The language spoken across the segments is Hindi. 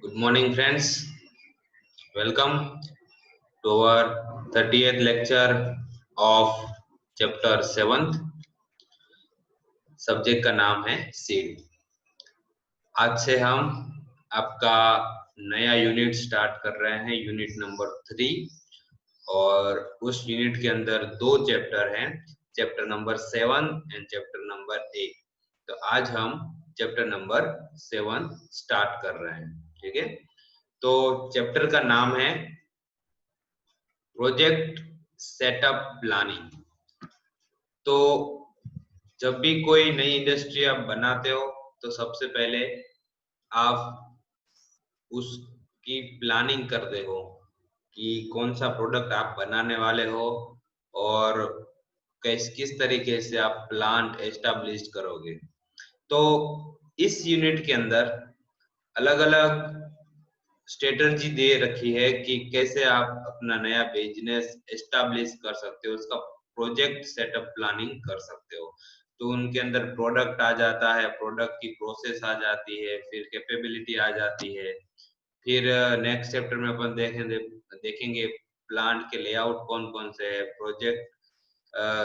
Good morning, friends. Welcome to our 30th lecture of chapter 7th. Subject का नाम है सीड। आज से हम आपका नया यूनिट स्टार्ट कर रहे हैं, यूनिट नंबर 3, और उस यूनिट के अंदर दो चैप्टर हैं, chapter number 7 and chapter number 8। तो आज हम चैप्टर नंबर 7 स्टार्ट कर रहे हैं। ठीक है, तो चैप्टर का नाम है प्रोजेक्ट सेटअप प्लानिंग। तो जब भी कोई नई इंडस्ट्री आप बनाते हो तो सबसे पहले आप उसकी प्लानिंग करते हो कि कौन सा प्रोडक्ट आप बनाने वाले हो और किस तरीके से आप प्लांट एस्टैब्लिश करोगे। तो इस यूनिट के अंदर अलग अलग स्ट्रेटजी दे रखी है कि कैसे आप अपना नया बिजनेस एस्टैब्लिश कर सकते हो, उसका प्रोजेक्ट सेटअप प्लानिंग कर सकते हो। तो उनके अंदर प्रोडक्ट आ जाता है, प्रोडक्ट की प्रोसेस आ जाती है, फिर कैपेबिलिटी आ जाती है, फिर नेक्स्ट चैप्टर में अपन देखेंगे प्लांट के लेआउट कौन कौन से है, प्रोजेक्ट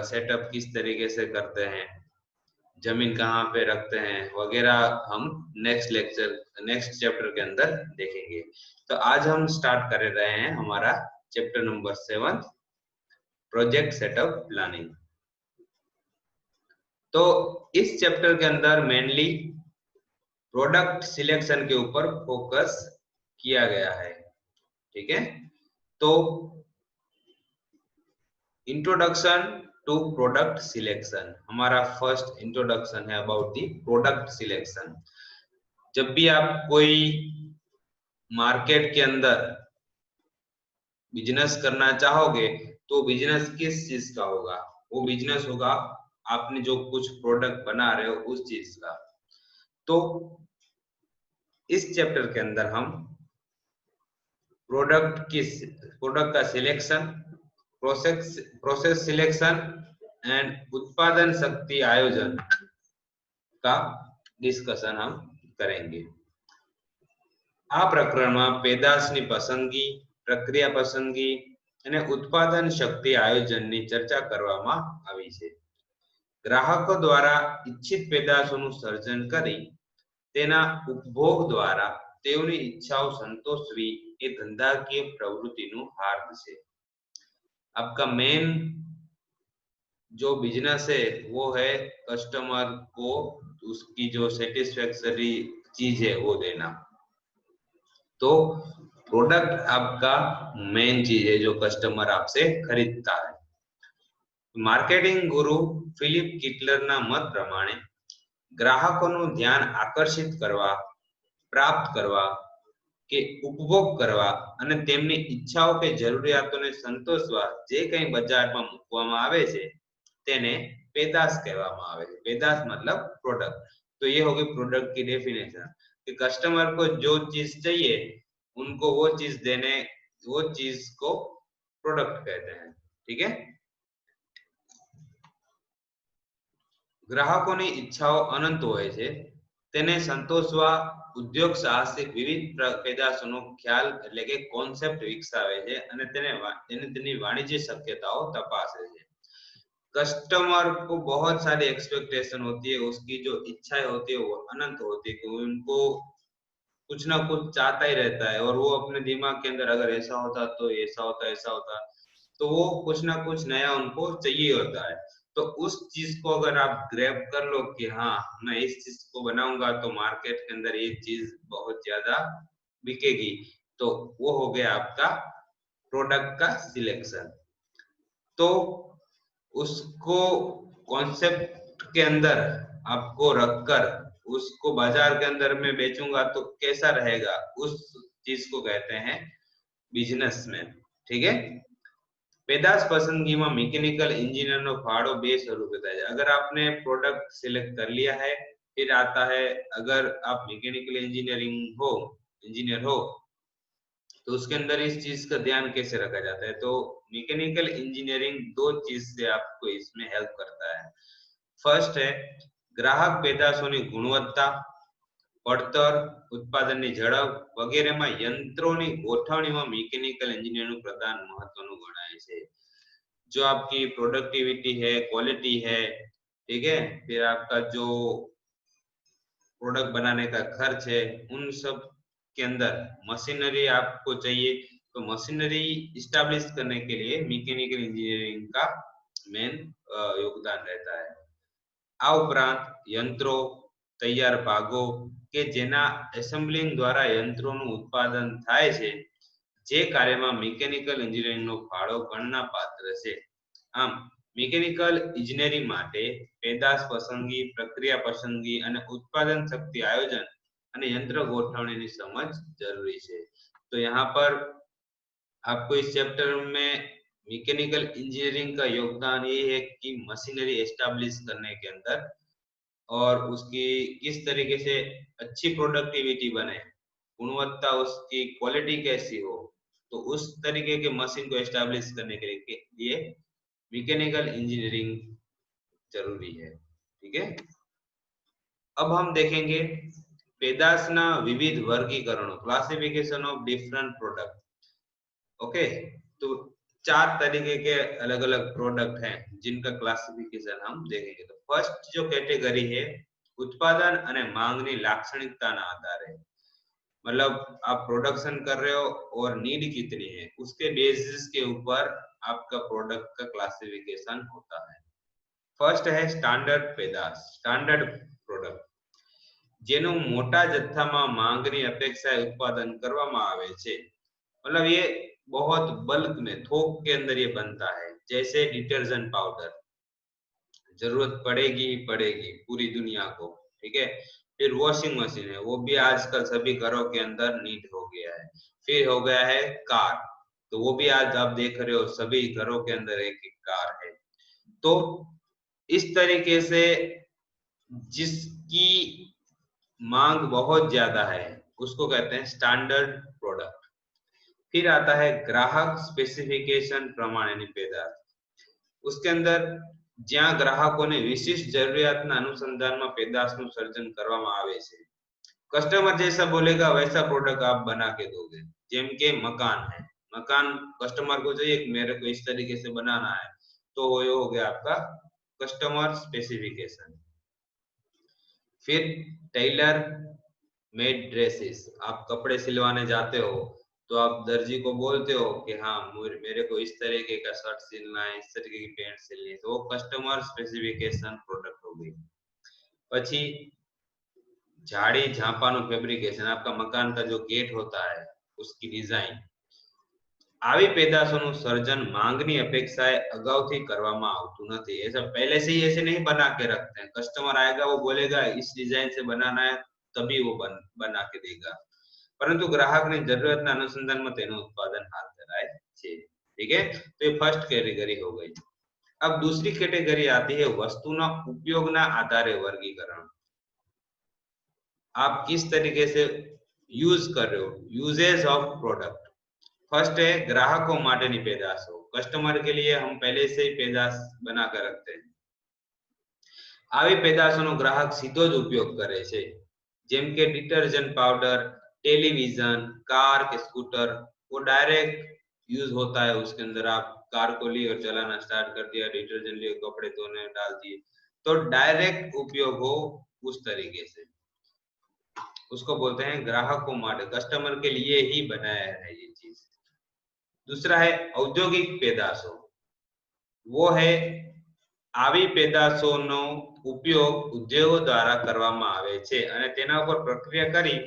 सेटअप किस तरीके से करते हैं, जमीन कहाँ पे रखते हैं वगैरह, हम नेक्स्ट चैप्टर के अंदर देखेंगे। तो आज हम स्टार्ट कर रहे हैं हमारा chapter number 7, project setup planning. तो इस चैप्टर के अंदर मेनली प्रोडक्ट सिलेक्शन के ऊपर फोकस किया गया है। ठीक है, तो इंट्रोडक्शन टू प्रोडक्ट सिलेक्शन, हमारा फर्स्ट इंट्रोडक्शन है अबाउट दी प्रोडक्ट सिलेक्शन। जब भी आप कोई मार्केट के अंदर बिजनेस करना चाहोगे तो बिजनेस किस चीज का होगा? वो बिजनेस होगा आपने जो कुछ प्रोडक्ट बना रहे हो उस चीज का। तो इस चैप्टर के अंदर हम प्रोडक्ट का सिलेक्शन, प्रोसेस सिलेक्शन एंड उत्पादन शक्ति आयोजन का डिस्कशन हम करेंगे। આ પ્રકરણમાં પેદાશની પસંદગી, પ્રક્રિયા પસંદગી અને ઉત્પાદન શક્તિ આયોજનની ચર્ચા કરવામાં આવી છે। ગ્રાહકો દ્વારા ઇચ્છિત પેદાશોનું સર્જન કરી તેના ઉપભોગ દ્વારા તેઓની ઈચ્છાઓ સંતોષવી એ ધંધાકીય પ્રવૃત્તિનું હાર્દ છે। आपका मेन जो बिजनेस है वो है कस्टमर को उसकी जो सेटिस्फैक्टरी चीज है वो देना। तो प्रोडक्ट आपका मेन चीज है जो कस्टमर आपसे खरीदता है। मार्केटिंग गुरु फिलिप किटलरना मत प्रमाणे ग्राहकोનું ध्यान आकर्षित करवा, प्राप्त करवा કે ઉપભોગ કરવા અને તેમની ઈચ્છાઓ કે જરૂરિયાતોને સંતોષવા જે કંઈ બજારમાં મૂકવામાં આવે છે તેને પેદાશ કહેવામાં આવે છે। પેદાશ मतलब प्रोडक्ट। तो ये होगी प्रोडक्ट की डेफिनेशन कि कस्टमर को जो चीज चाहिए उनको वो चीज को प्रोडक्ट कहते हैं। ठीक है, ગ્રાહકોની ઈચ્છાઓ અનંત હોય છે તેને સંતોષવા ઉદ્યોગ સાહસિક વિવિધ પેદાશોનો ખ્યાલ એટલે કે કોન્સેપ્ટ વિકસાવે છે અને તેની વાણિજ્ય શક્યતાઓ તપાસે છે। कस्टमर को बहुत सारी एक्सपेक्टेशन होती है, उसकी जो इच्छाएं होती है वो अनंत होती है कि उनको कुछ ना कुछ चाहता ही रहता है और वो अपने दिमाग के अंदर अगर ऐसा होता तो ऐसा होता, ऐसा होता, तो वो कुछ ना कुछ नया उनको चाहिए होता है। तो उस चीज को अगर आप ग्रैब कर लो कि हाँ मैं इस चीज को बनाऊंगा तो मार्केट के अंदर ये चीज बहुत ज्यादा बिकेगी, तो वो हो गया आपका प्रोडक्ट का सिलेक्शन। तो उसको कॉन्सेप्ट के अंदर आपको रखकर उसको बाजार के अंदर में बेचूंगा तो कैसा रहेगा, उस चीज को कहते हैं बिजनेसमैन। ठीक है, પેદાશ પસંદગીમાં મિકેનિકલ इंजीनियरનો ફાળો બે સ્વરૂપે થાય છે। अगर आपने प्रोडक्ट सिलेक्ट कर लिया है, फिर आता है अगर आप मैकेनिकल इंजीनियर हो तो उसके अंदर इस चीज का ध्यान कैसे रखा जाता है। तो मैकेनिकल इंजीनियरिंग दो चीज से आपको इसमें हेल्प करता है। फर्स्ट है ग्राहक પેદાશોની ગુણવત્તા પડતર, ઉત્પાદનની ઝડપ વગેરેમાં યંત્રોની ગોઠવણીમાં મિકેનિકલ એન્જિનિયરનું પ્રદાન મહત્વનું ગણાય છે। जो आपकी प्रोडक्टिविटी है, क्वालिटी है, ठीक है, फिर आपका जो प्रोडक्ट बनाने का खर्च है, उन सब के अंदर मशीनरी आपको चाहिए, तो मशीनरी इस्टेब्लिश करने के लिए मैकेनिकल इंजीनियरिंग का मेन योगदान रहता है। आ उपरांत यंत्रों, तैयार भागो के जेना एसेम्बलिंग द्वारा यंत्रोનું ઉત્પાદન થાય છે, જે કાર્યમાં મિકેનિકલ એન્જિનિયરિંગનો ફાળો ગણના પાત્ર છે। આમ મિકેનિકલ ઇજનેરી માટે પેદાશ પસંદગી, પ્રક્રિયા પસંદગી અને ઉત્પાદન શક્તિ આયોજન અને यंत्र ગોઠવણીની સમજ જરૂરી છે। तो यहाँ पर आपको इस चैप्टर में मैकेनिकल इंजीनियरिंग का योगदान ये है कि मशीनरी एस्टेब्लिश करने के अंदर और उसकी किस तरीके से अच्छी प्रोडक्टिविटी बने, गुणवत्ता उसकी क्वालिटी कैसी हो, तो उस तरीके के मशीन को एस्टेब्लिश करने के लिए मैकेनिकल इंजीनियरिंग जरूरी है। ठीक है, अब हम देखेंगे पेदाशना विविध वर्गीकरणों, classification of different product. Okay, तो 4 तरीके के अलग अलग प्रोडक्ट हैं जिनका क्लासिफिकेशन हम देखेंगे। तो फर्स्ट जो कैटेगरी है उत्पादन અને માંગની લાક્ષણિકતાના આધારે, मतलब आप प्रोडक्शन कर रहे हो और नीड कितनी है उसके बेसिस के ऊपर आपका प्रोडक्ट का क्लासिफिकेशन होता है। फर्स्ट है स्टैंडर्ड पेदाश, स्टैंडर्ड प्रोडक्ट, જેનું મોટા જથ્થામાં માંગની અપેક્ષાએ ઉત્પાદન કરવામાં આવે છે। मतलब ये बहुत बल्क में, थोक के अंदर ये बनता है। जैसे डिटर्जेंट पाउडर, जरूरत पड़ेगी ही पड़ेगी पूरी दुनिया को, ठीक है। फिर वॉशिंग मशीन है, वो भी आजकल सभी घरों के अंदर नीड हो गया है। फिर हो गया है कार, तो वो भी आज आप देख रहे हो सभी घरों के अंदर एक एक कार है। तो इस तरीके से जिसकी मांग बहुत ज्यादा है उसको कहते हैं स्टैंडर्ड प्रोडक्ट। फिर आता है ग्राहक स्पेसिफिकेशन प्रमाणેની પેદાશ, उसके अंदर જ્યાં ગ્રાહકોને વિશિષ્ટ જરૂરિયાતના અનુસંધાનમાં પેદાશનું સર્જન કરવામાં આવે છે। कस्टमर जैसा बोलेगा वैसा प्रोडक्ट आप बना के दोगे। જેમ કે मकान है, मकान कस्टमर को चाहिए कि मेरे को इस तरीके से बनाना है, तो ये हो गया आपका कस्टमर स्पेसिफिकेशन। फिर टेलर मेड ड्रेसेस, आप कपड़े सिलवाने जाते हो तो आप दर्जी को बोलते हो कि हाँ मेरे को इस तरीके का शर्ट सिलना है, इस तरीके की पैंट सिलनी है, तो वो कस्टमर स्पेसिफिकेशन प्रोडक्ट हो गई। પછી झाड़ी झांपाનું ફેબ્રિકેશન, आपका मकान का जो गेट होता है उसकी डिजाइन। આવી પેદાશોનું સર્જન માંગની અપેક્ષાએ અગાઉથી કરવામાં આવતું નથી। ऐसा पहले से ही ऐसे नहीं बना के रखते हैं। कस्टमर आएगा, वो बोलेगा इस डिजाइन से बनाना है, तभी वो बना के देगा, परंतु ग्राहकની જરૂરિયાતના અનુસંધાનમાં તેનું ઉત્પાદન હાથ ધરાય છે। ठीक है, तो ये फर्स्ट कैटेगरी हो गई। अब दूसरी कैटेगरी आती है वस्तुना उपयोगना आधारे वर्गीकरण। आप किस तरीके से यूज कर रहे हो, यूजेज ऑफ प्रोडक्ट। फर्स्ट है ग्राहकों माटेनी पेदाशो, कस्टमर के लिए हम पहले से ही पेदाश बना कर रखते हैं। આવી પેદાશોનો ગ્રાહક सीधो ज उपयोग करे छे, જેમ કે डिटर्जेंट पाउडर, टेलीविजन, कार के स्कूटर, वो डायरेक्ट यूज होता है। उसके अंदर आप कार को लिए और चलाना स्टार्ट कर दिया, डिटर्जेंट लिए कपड़े धोने डाल दिए, तो डायरेक्ट उपयोग हो उस तरीके से, उसको बोलते हैं ग्राहकों माटे, कस्टमर के लिए ही बनाया है ये चीज। दूसरा है औद्योगिक पेदाशो, वो है આવી પેદાશોનો ઉપયોગ ઉદ્યોગો દ્વારા કરવામાં આવે છે અને તેના ઉપર પ્રક્રિયા કરી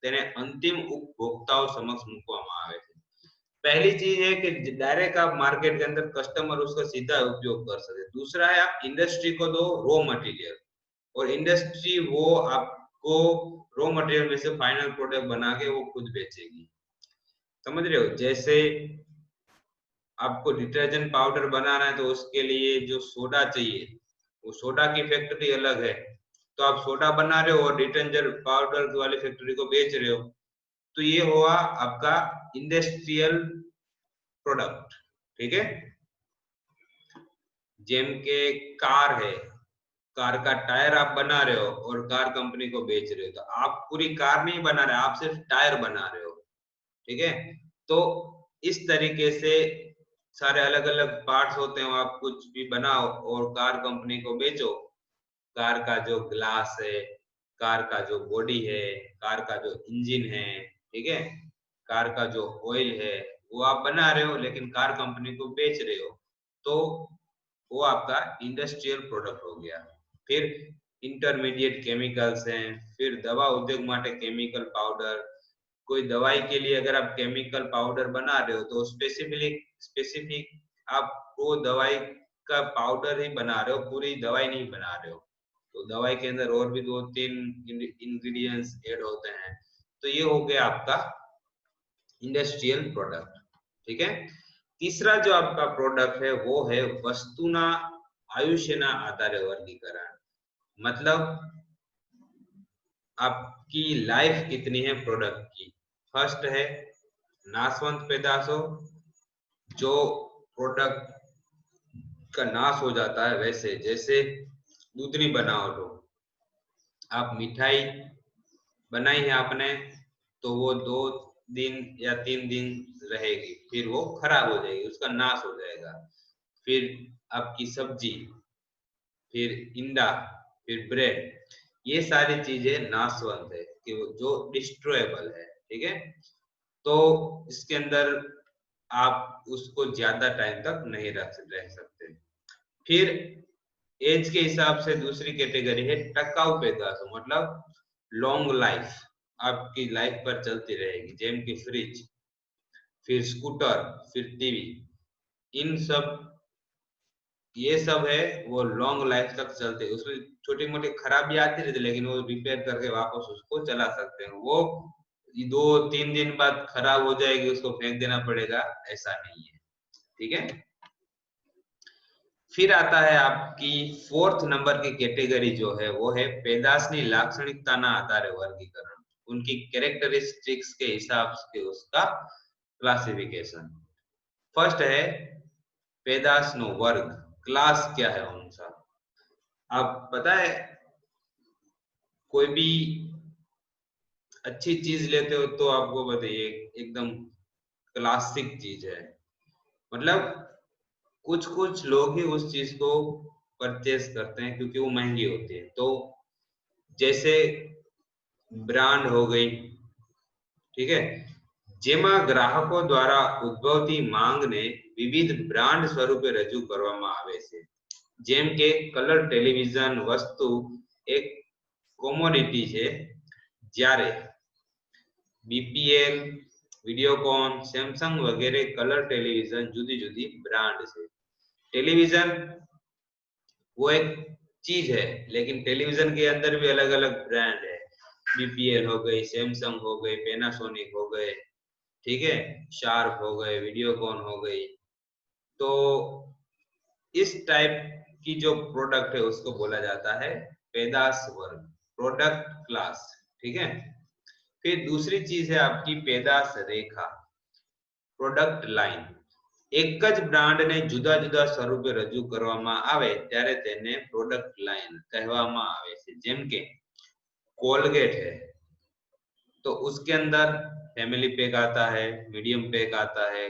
તેને અંતિમ ઉપભોક્તાઓ સમક્ષ મૂકવામાં આવે છે। पहली चीज है कि डायरेक्ट आप मार्केट के अंदर कस्टमर उसका सीधा उपयोग कर सकते। दूसरा है आप इंडस्ट्री को दो रॉ मटेरियल, और इंडस्ट्री वो आपको रॉ मटेरियल में से फाइनल प्रोडक्ट बना के वो खुद बेचेगी। समझ रहे हो, जैसे आपको डिटर्जेंट पाउडर बनाना है तो उसके लिए जो सोडा चाहिए, वो सोडा की फैक्ट्री अलग है, तो आप सोडा बना रहे हो और डिटर्जेंट पाउडर वाली फैक्ट्री को बेच रहे हो, तो ये हुआ आपका इंडस्ट्रियल प्रोडक्ट। ठीक है, जेम के कार है, कार का टायर आप बना रहे हो और कार कंपनी को बेच रहे हो, तो आप पूरी कार नहीं बना रहे, आप सिर्फ टायर बना रहे हो, ठीक है। तो इस तरीके से सारे अलग अलग पार्ट्स होते हैं, आप कुछ भी बनाओ और कार कंपनी को बेचो। कार का जो ग्लास है, कार का जो बॉडी है, कार का जो इंजन है, ठीक है, कार का जो ऑयल है, वो आप बना रहे हो लेकिन कार कंपनी को बेच रहे हो, तो वो आपका इंडस्ट्रियल प्रोडक्ट हो गया। फिर इंटरमीडिएट केमिकल्स हैं, फिर दवा उद्योग माटे केमिकल पाउडर, कोई दवाई के लिए अगर आप केमिकल पाउडर बना रहे हो तो स्पेसिफिक आप वो दवाई का पाउडर ही बना रहे हो, पूरी दवाई नहीं बना रहे हो, तो दवाई के अंदर और भी 2-3 इंग्रेडिएंट्स ऐड होते हैं, तो ये हो गया आपका इंडस्ट्रियल प्रोडक्ट, ठीक है। तीसरा जो आपका प्रोडक्ट है वो है वस्तुना आयुष्यना आधारे वर्गीकरण, मतलब आपकी लाइफ कितनी है प्रोडक्ट की। फर्स्ट है नाशवंत पैदाशों, जो प्रोडक्ट का नाश हो जाता है, वैसे जैसे दूधनी बनावट हो, आप मिठाई बनाई है आपने तो वो 2 दिन या 3 दिन रहेगी, फिर वो खराब हो जाएगी, उसका नाश हो जाएगा। फिर आपकी सब्जी, फिर इंडा, फिर ब्रेड, ये सारी चीजें नाशवंत है कि वो जो डिस्ट्रॉयबल है, ठीक है। तो इसके अंदर आप उसको ज्यादा टाइम तक नहीं रह सकते। फिर एज के हिसाब से दूसरी कैटेगरी है टकाऊ पैदाशों, मतलब लॉन्ग लाइफ, आपकी लाइफ पर चलती रहेगी, जेम की फ्रिज, फिर स्कूटर, फिर टीवी, इन सब, ये सब है वो लॉन्ग लाइफ तक चलते हैं, उसमें छोटी मोटी खराबी आती रहती लेकिन वो रिपेयर करके वापस उसको चला सकते हैं। वो 2-3 दिन बाद खराब हो जाएगी, उसको फेंक देना पड़ेगा, ऐसा नहीं है, ठीक है। फिर आता है आपकी फोर्थ नंबर की कैटेगरी जो है वो है पेदाशनी लाक्षणिकताना आधारे वर्गीकरण, उनकी कैरेक्टरिस्टिक्स के हिसाब से उसका क्लासिफिकेशन। फर्स्ट है पेदाशनो वर्ग, क्लास क्या है उनका। आप पता है कोई भी अच्छी चीज लेते हो तो आपको बताइए एकदम क्लासिक चीज है, मतलब कुछ कुछ लोग ही उस चीज को परचेस करते हैं क्योंकि वो महंगी होती है। तो जैसे ब्रांड हो गई, ठीक है, જેમાં ગ્રાહકો દ્વારા ઉદ્ભવતી માંગને વિવિધ બ્રાન્ડ સ્વરૂપે રજૂ કરવામાં આવે છે, જેમ કે કલર ટેલિવિઝન વસ્તુ એક કોમોડિટી છે, જ્યારે બીપીએલ, वीडियोकॉन, सैमसंग वगैरह कलर टेलीविजन जुदी जुदी ब्रांड है। टेलीविजन वो एक चीज है लेकिन टेलीविजन के अंदर भी अलग अलग ब्रांड है, बीपीएल हो गई, सैमसंग हो गई, पैनासोनिक हो गए, ठीक है, शार्प हो गए, वीडियोकॉन हो गई। तो इस टाइप की जो प्रोडक्ट है उसको बोला जाता है पैदाश वर्ग, प्रोडक्ट क्लास, ठीक है। फिर दूसरी चीज है आपकी पैदाश रेखा, प्रोडक्ट लाइन। एक ज ब्रांड ने जुदा जुदा स्वरूपे रजू करवामां आवे त्यारे तेने प्रोडक्ट लाइन कहेवामां आवे छे। जेम के कोलगेट है तो उसके अंदर फैमिली पैक आता है, मीडियम पैक आता है,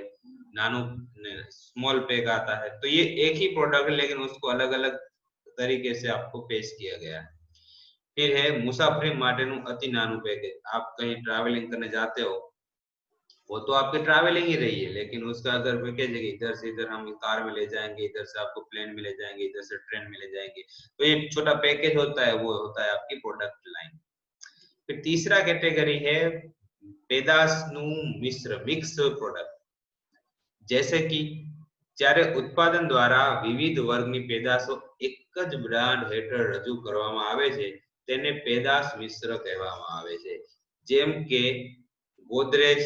नानो स्मॉल पैक आता है, तो ये एक ही प्रोडक्ट है लेकिन उसको अलग अलग तरीके से आपको पेश किया गया है। फिर है मुसाफरी माटेनु अति नानु पैकेज, आप कहीं ट्रैवलिंग करने जाते हो, वो तो आपकी ट्रैवलिंग ही रही है लेकिन उसका अगर पैकेज है कि इधर से इधर हम कार में ले जाएंगे, इधर से आपको प्लेन में ले जाएंगे, इधर से ट्रेन में ले जाएंगे, तो ये छोटा पैकेज होता है, वो होता है आपकी प्रोडक्ट लाइन। फिर तीसरा कैटेगरी है पेदाशनु मिश्र, मिक्स प्रोडक्ट, जैसे कि જ્યારે ઉત્પાદન દ્વારા વિવિધ વર્ગની પેદાશો એક જ બ્રાન્ડ હેઠળ રજૂ કરવામાં આવે છે તેને પેદાશ મિશ્ર કહેવામાં આવે છે। જેમ કે गोदरेज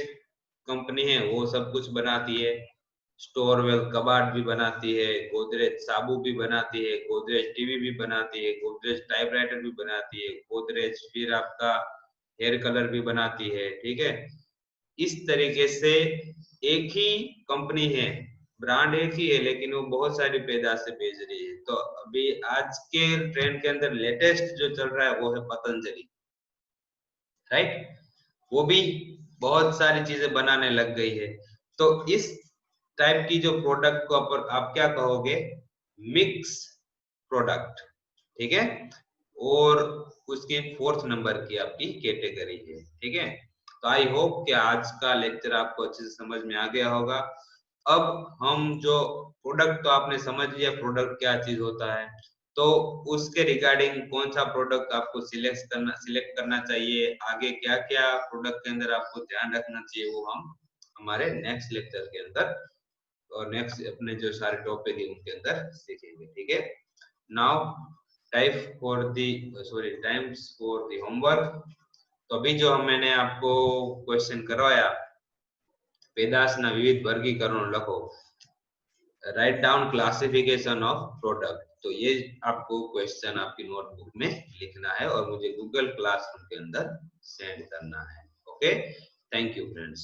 कंपनी है वो सब कुछ बनाती है, स्टोरवेल कबाड़ भी बनाती है, गोदरेज साबु भी बनाती है, गोदरेज टीवी भी बनाती है, गोदरेज टाइपराइटर भी बनाती है, गोदरेज फिर आपका हेयर कलर भी बनाती है, ठीक है। इस तरीके से एक ही कंपनी है ब्रांड एक ही है लेकिन वो बहुत सारी पैदाशें बेच रही है। तो अभी आज के ट्रेंड के अंदर लेटेस्ट जो चल रहा है वो है पतंजलि, राइट। वो भी बहुत सारी चीजें बनाने लग गई है। तो इस टाइप की जो प्रोडक्ट को आप क्या कहोगे, मिक्स प्रोडक्ट, ठीक है। और उसके 4th नंबर की आपकी कैटेगरी है, ठीक है। तो आई होप कि आज का लेक्चर आपको अच्छे से समझ में आ गया होगा। अब हम जो प्रोडक्ट, तो आपने समझ लिया प्रोडक्ट क्या चीज होता है, तो उसके रिगार्डिंग कौन सा प्रोडक्ट आपको सिलेक्ट करना चाहिए, आगे क्या क्या प्रोडक्ट के अंदर आपको ध्यान रखना चाहिए, वो हम हमारे नेक्स्ट लेक्चर के अंदर और नेक्स्ट अपने जो सारे टॉपिक है उनके अंदर सीखेंगे, ठीक है। Now times for the homework. तो अभी जो मैंने आपको क्वेश्चन करवाया, પેદાશના વિવિધ વર્ગીકરણો લખો, write down classification of product. तो ये आपको क्वेश्चन आपकी नोटबुक में लिखना है और मुझे गूगल क्लासरूम के अंदर सेंड करना है। Okay, thank you friends.